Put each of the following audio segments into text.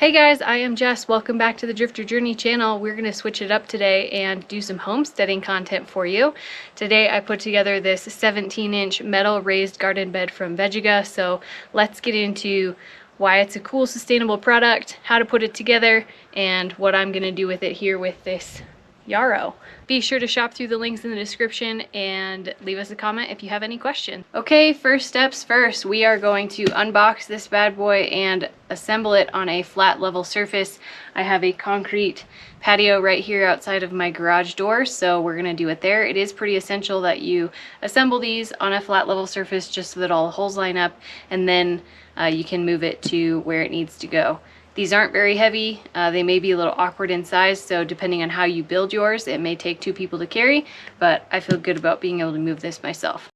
Hey guys, I am Jess. Welcome back to the Drifter Journey channel. We're going to switch it up today and do some homesteading content for you. Today I put together this 17-inch metal raised garden bed from Vegega, so let's get into why it's a cool sustainable product, how to put it together, and what I'm going to do with it here with this yarrow. Be sure to shop through the links in the description and leave us a comment if you have any questions. Okay, first steps first. We are going to unbox this bad boy and assemble it on a flat level surface. I have a concrete patio right here outside of my garage door, so we're going to do it there. It is pretty essential that you assemble these on a flat level surface just so that all the holes line up, and then you can move it to where it needs to go. These aren't very heavy. They may be a little awkward in size, so depending on how you build yours, it may take 2 people to carry, but I feel good about being able to move this myself.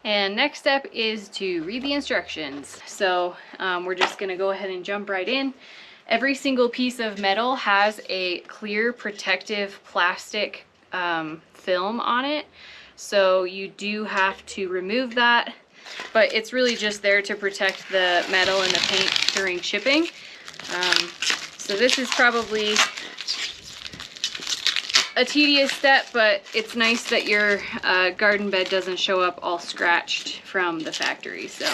And next step is to read the instructions. So we're just going to go ahead and jump right in. Every single piece of metal has a clear protective plastic film on it, so you do have to remove that. But it's really just there to protect the metal and the paint during shipping. So this is probably a tedious step, but it's nice that your garden bed doesn't show up all scratched from the factory. So.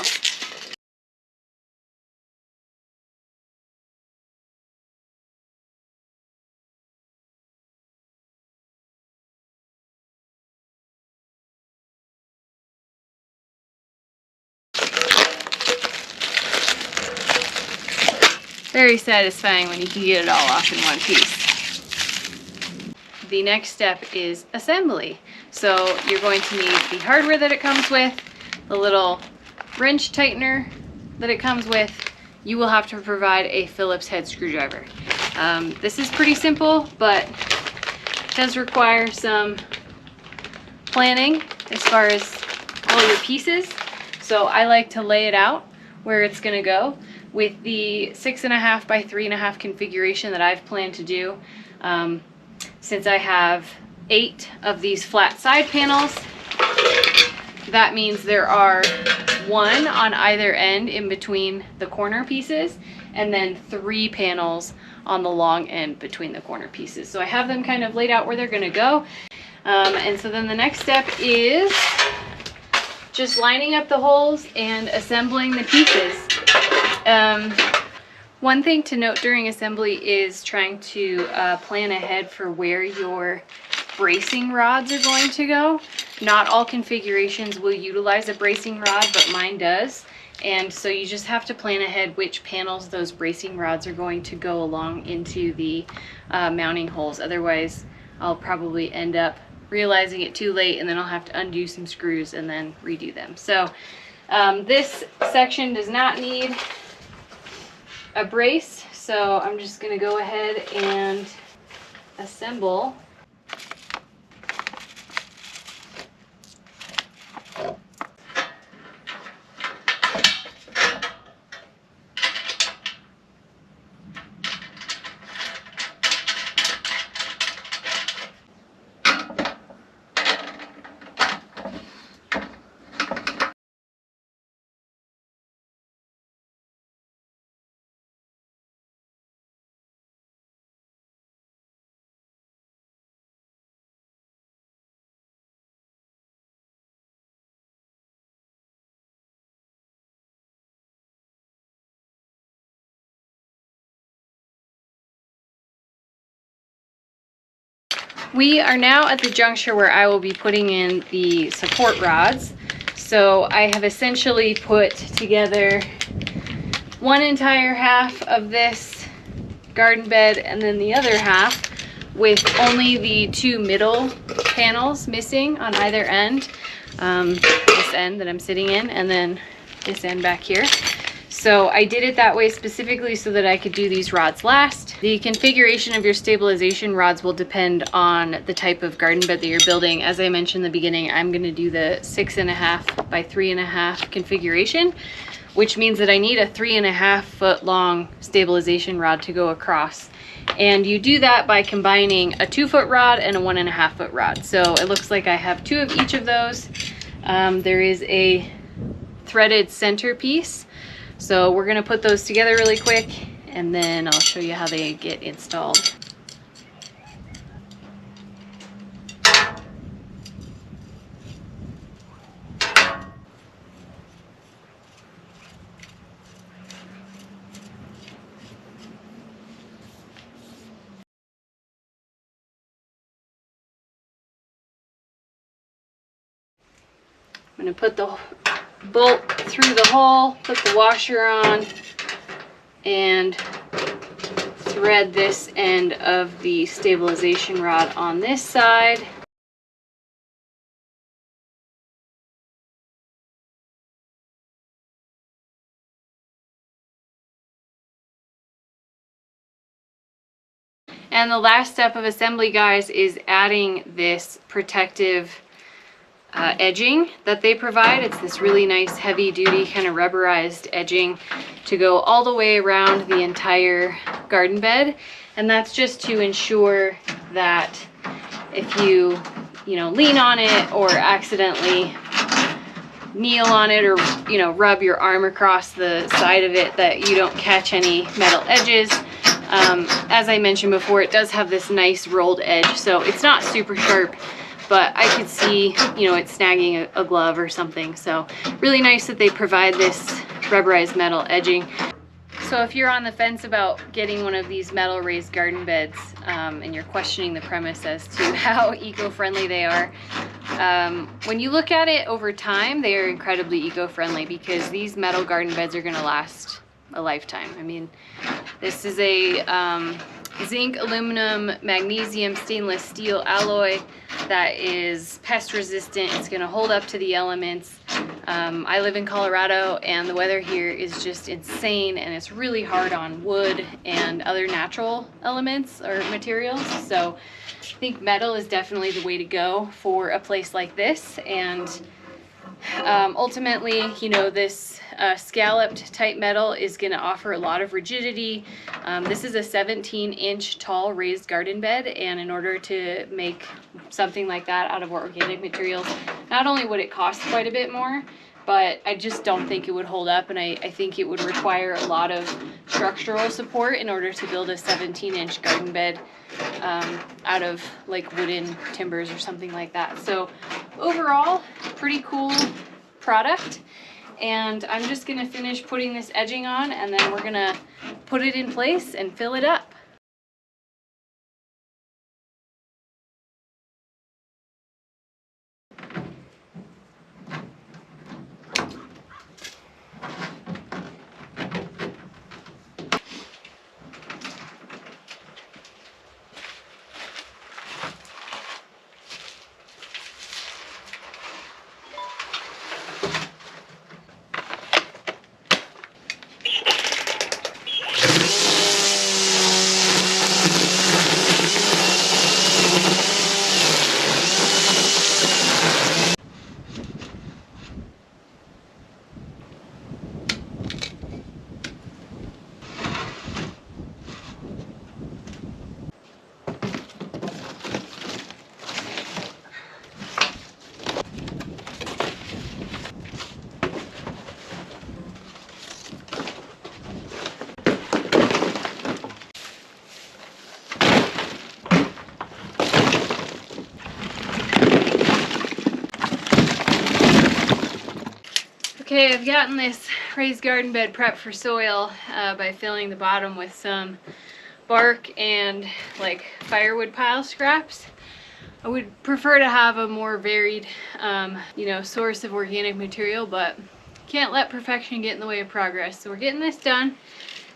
Very satisfying when you can get it all off in one piece. The next step is assembly. So you're going to need the hardware that it comes with, the little wrench tightener that it comes with. You will have to provide a Phillips head screwdriver. This is pretty simple, but it does require some planning as far as all your pieces. So I like to lay it out where it's going to go. With the 6.5 by 3.5 configuration that I've planned to do, since I have 8 of these flat side panels, that means there are 1 on either end in between the corner pieces, and then 3 panels on the long end between the corner pieces. So I have them kind of laid out where they're going to go. And so then the next step is just lining up the holes and assembling the pieces. One thing to note during assembly is trying to plan ahead for where your bracing rods are going to go. Not all configurations will utilize a bracing rod, but mine does. And so you just have to plan ahead which panels those bracing rods are going to go along into the mounting holes. Otherwise, I'll probably end up realizing it too late, and then I'll have to undo some screws and then redo them. So this section does not need a brace, so I'm just going to go ahead and assemble. We are now at the juncture where I will be putting in the support rods. So I have essentially put together one entire half of this garden bed and then the other half with only the 2 middle panels missing on either end. This end that I'm sitting in, and then this end back here. So I did it that way specifically so that I could do these rods last. The configuration of your stabilization rods will depend on the type of garden bed that you're building. As I mentioned in the beginning, I'm going to do the 6.5 by 3.5 configuration, which means that I need a 3.5 foot long stabilization rod to go across. And you do that by combining a 2 foot rod and a 1.5 foot rod. So it looks like I have 2 of each of those. There is a threaded centerpiece. So we're gonna put those together really quick and then I'll show you how they get installed. I'm going to put the bolt through the hole, put the washer on, and thread this end of the stabilization rod on this side. And the last step of assembly, guys, is adding this protective edging that they provide. It's this really nice heavy duty kind of rubberized edging to go all the way around the entire garden bed. And that's just to ensure that if you lean on it or accidentally kneel on it or rub your arm across the side of it, that you don't catch any metal edges. As I mentioned before, it does have this nice rolled edge, so it's not super sharp, but I could see, it snagging a glove or something. So really nice that they provide this rubberized metal edging. So if you're on the fence about getting one of these metal raised garden beds, and you're questioning the premise as to how eco-friendly they are, when you look at it over time, they are incredibly eco-friendly because these metal garden beds are going to last a lifetime. I mean, this is a zinc, aluminum, magnesium, stainless steel alloy that is pest resistant. It's going to hold up to the elements. I live in Colorado and the weather here is just insane, and it's really hard on wood and other natural elements or materials. So I think metal is definitely the way to go for a place like this. And ultimately, this scalloped type metal is going to offer a lot of rigidity. This is a 17-inch tall raised garden bed, and in order to make something like that out of organic materials, not only would it cost quite a bit more, but I just don't think it would hold up, and I think it would require a lot of structural support in order to build a 17-inch garden bed out of like wooden timbers or something like that. So overall, pretty cool product. And I'm just gonna finish putting this edging on, and then we're gonna put it in place and fill it up. Okay, I've gotten this raised garden bed prepped for soil by filling the bottom with some bark and like firewood pile scraps. I would prefer to have a more varied, source of organic material, but can't let perfection get in the way of progress. So we're getting this done.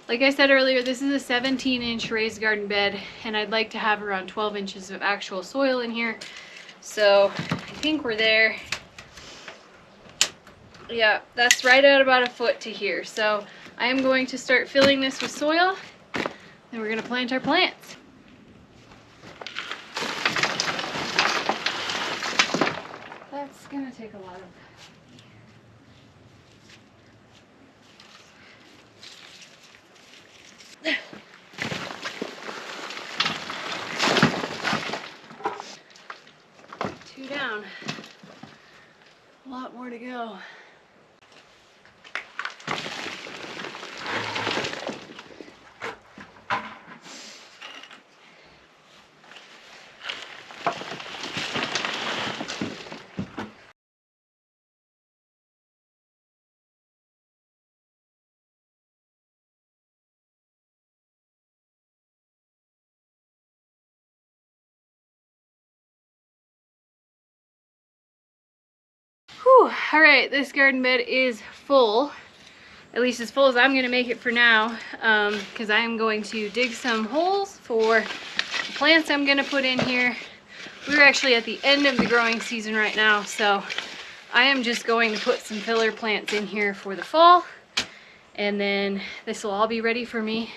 Like I said earlier, this is a 17-inch raised garden bed, and I'd like to have around 12 inches of actual soil in here. So I think we're there. Yeah, that's right at about a foot to here. So I am going to start filling this with soil, and we're going to plant our plants. That's going to take a lot of... Two down. A lot more to go. Whew, all right, this garden bed is full. At least as full as I'm gonna make it for now, because I am going to dig some holes for the plants I'm gonna put in here. We're actually at the end of the growing season right now, so I am just going to put some filler plants in here for the fall, and then this will all be ready for me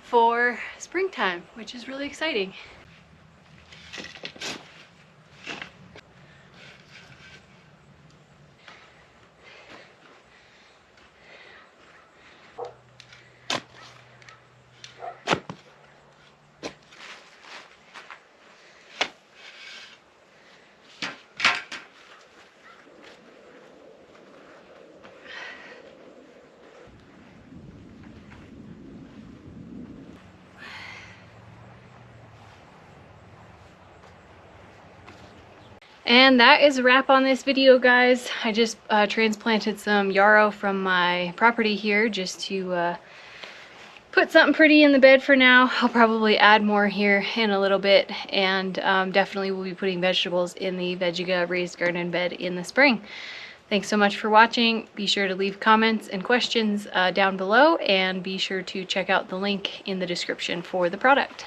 for springtime, which is really exciting. And that is a wrap on this video, guys. I just transplanted some yarrow from my property here just to put something pretty in the bed for now. I'll probably add more here in a little bit, and definitely will be putting vegetables in the Vegega raised garden bed in the spring. Thanks so much for watching. Be sure to leave comments and questions down below, and be sure to check out the link in the description for the product.